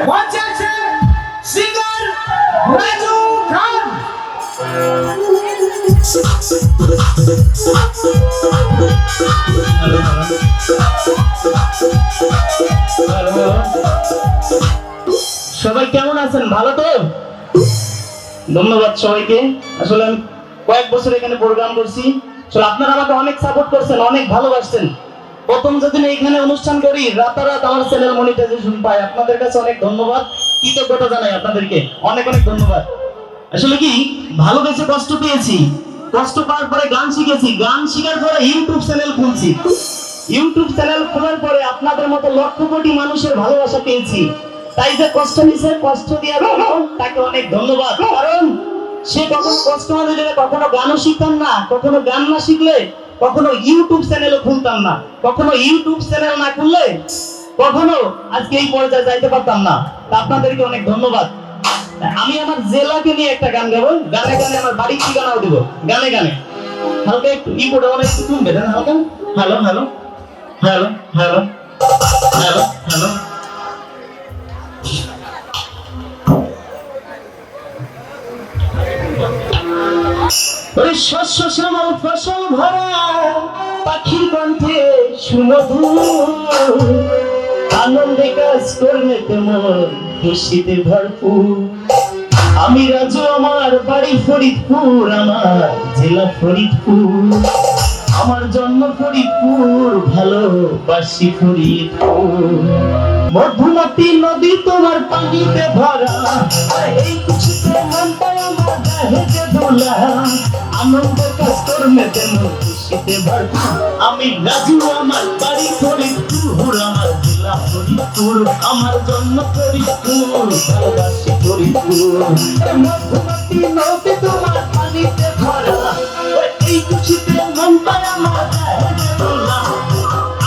মঞ্চে আছে সিঙ্গার রাজু খান। সবাই কেমন আছেন? ভালো তো? ধন্যবাদ সবাইকে। আসলে আমি কয়েক বছর এখানে প্রোগ্রাম করছি, আসলে আপনারা আমাকে অনেক সাপোর্ট করছেন, অনেক ভালোবাসছেন। প্রথম যেদিন এখানে অনুষ্ঠান করি রাতারাত আমার চ্যানেল মনিটাইজেশন পাই। আপনাদের কাছে অনেক ধন্যবাদ, কৃতজ্ঞতা জানাই আপনাদেরকে, অনেক অনেক ধন্যবাদ। আসলে কি ভালোবেসে কষ্ট পেয়েছি, কষ্ট পাওয়ার পরে গান শিখেছি, গান শিখার পরে ইউটিউব চ্যানেল খুলছি, ইউটিউব চ্যানেল খোলার পরে আপনাদের মতো লক্ষ কোটি মানুষের ভালোবাসা পেয়েছি। তাই যে কষ্ট নিছে, কষ্ট দিয়ে তাকে অনেক ধন্যবাদ। কারণ সে কখনো কষ্ট না দিলে কখনো গানও শিখতাম না, কখনো গান না শিখলে কখনো ইউটিউব চ্যানেলও খুলতাম না, কখনো ইউটিউব চ্যানেল না খুললে কখনো আজকে এই পর্যায়ে যাইতে পারতাম না। তা আপনাদেরকে অনেক ধন্যবাদ। আমি আমার জেলাকে নিয়ে একটা গান গাবো, গানে গানে আমার বাড়ির ঠিকানাও দেবো, গানে গানে হালকা একটু ইকোটা অনেক একটু কমবে দেন হালকা। Hello hello hello hello hello hello. ওরে শস্য শ্যামল ফসল ভরা পাখির কণ্ঠে সুমধুর, আনন্দে কাজ করলে তেমন খুশিতে ভরপুর। আমি রাজু, আমার বাড়ি ফরিদপুর, আমার জেলা ফরিদপুর, আমার জন্ম ফরিদপুর, ভালোবাসি ফরিদপুর। মধুমতি নদী তোমার পানিতে ভরা, এই খুশিতে মনটাই আমার হেজে দোলা, আনন্দ কাজ করলে তেমন খুশিতে ভরপুর। আমি রাজু, আমার বাড়ি ফরিদপুর, আমার জেলা ফরিদপুর, আমার জন্ম ফরিদপুর, ভালোবাসি ফরিদপুর। মধুমতি নদী তোমার পানিতে ভরা, এই খুশিতে মনটাই আমার হেজে দোলা,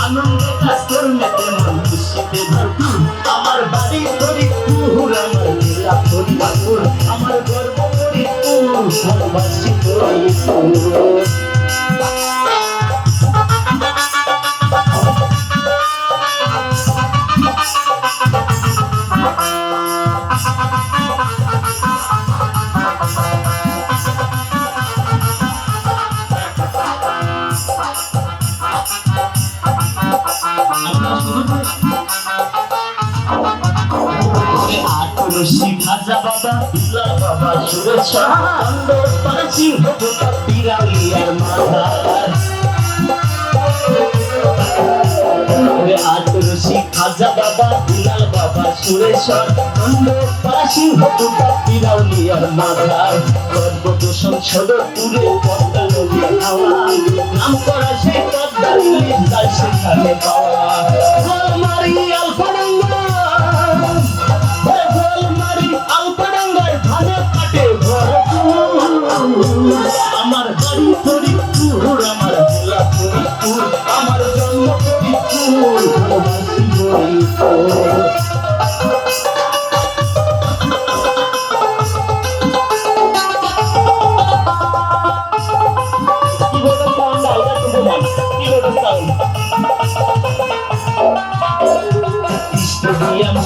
আনন্দ কাজ করলে তেমন খুশিতে ভরপুর। আমার বাড়ি ফরিদপুর, আমার জেলা ফরিদপুর, আমার গর্ব ফরিদপুর, ভালোবাসি ফরিদপুর। খাজা বাবা, ইলা বাবা, সুরেশ্বর চন্দ্র পাঁচি ভগতা বিরালিয়ার মাথার। আতরসি খাজা বাবা, ইলাল বাবা, সুরেশ্বর চন্দ্র পাঁচি ভগতা বিরালিয়ার মাথার। গর্ভদূষণ সদরপুরে পদ্মা নদী হাওয়া, নাম করা সেই পদ্মা ইলিশ যায় সেখানে পাওয়া। গোলমারি আলফাডাঙ্গা, আমার বাড়ি ফরিদপুর, আমার জেলা ফরিদপুর, আমার জন্ম ফরিদপুর, ভালোবাসি ফরিদপুর।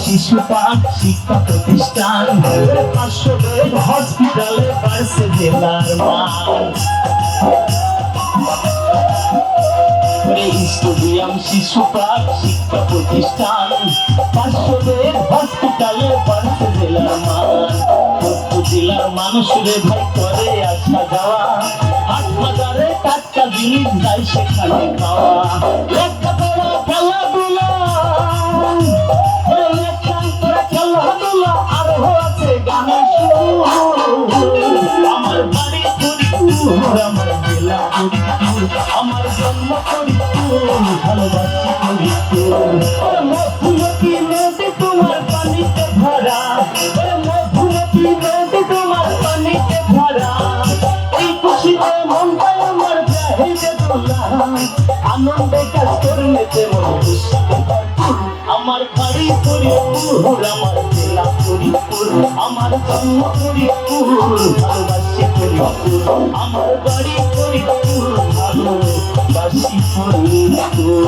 শিশু পার্ক শিক্ষা প্রতিষ্ঠান, 500 বেড হসপিটালে বাড়ছে জেলার মান। স্টেডিয়াম শিশু পার্ক শিক্ষা প্রতিষ্ঠান, 500 বেড হসপিটালে বাড়ছে জেলার মান। জেলার মানুষরে ভাই করে আসা যাওয়া, হাট বাজারে টাটকা জিনিস যায় সেখানে পাওয়া। লেখাপড়া খেলাধুলা, আমার বাড়ি ফরিদপুর, আমার জেলা ফরিদপুর, আমার জন্ম ফরিদপুর, ভালোবাসি ফরিদপুর। মধুমতি নদী তোমার পানিতে ভরা, মধুমতি নদী তোমার পানিতে ভরা, এই খুশিতে মনটাই আমার হেজে দোলা, আনন্দে কাজ করলে তেমন খুশিতে ভরপুর। আমার বাড়ি ফরিদপুর, আমার জেলা ফরিদপুর, আমার জন্ম ফরিদপুর, ভালোবাসি ফরিদপুর, আমার বাড়ি ফরিদপুর, ভালোবাসি ফরিদপুর।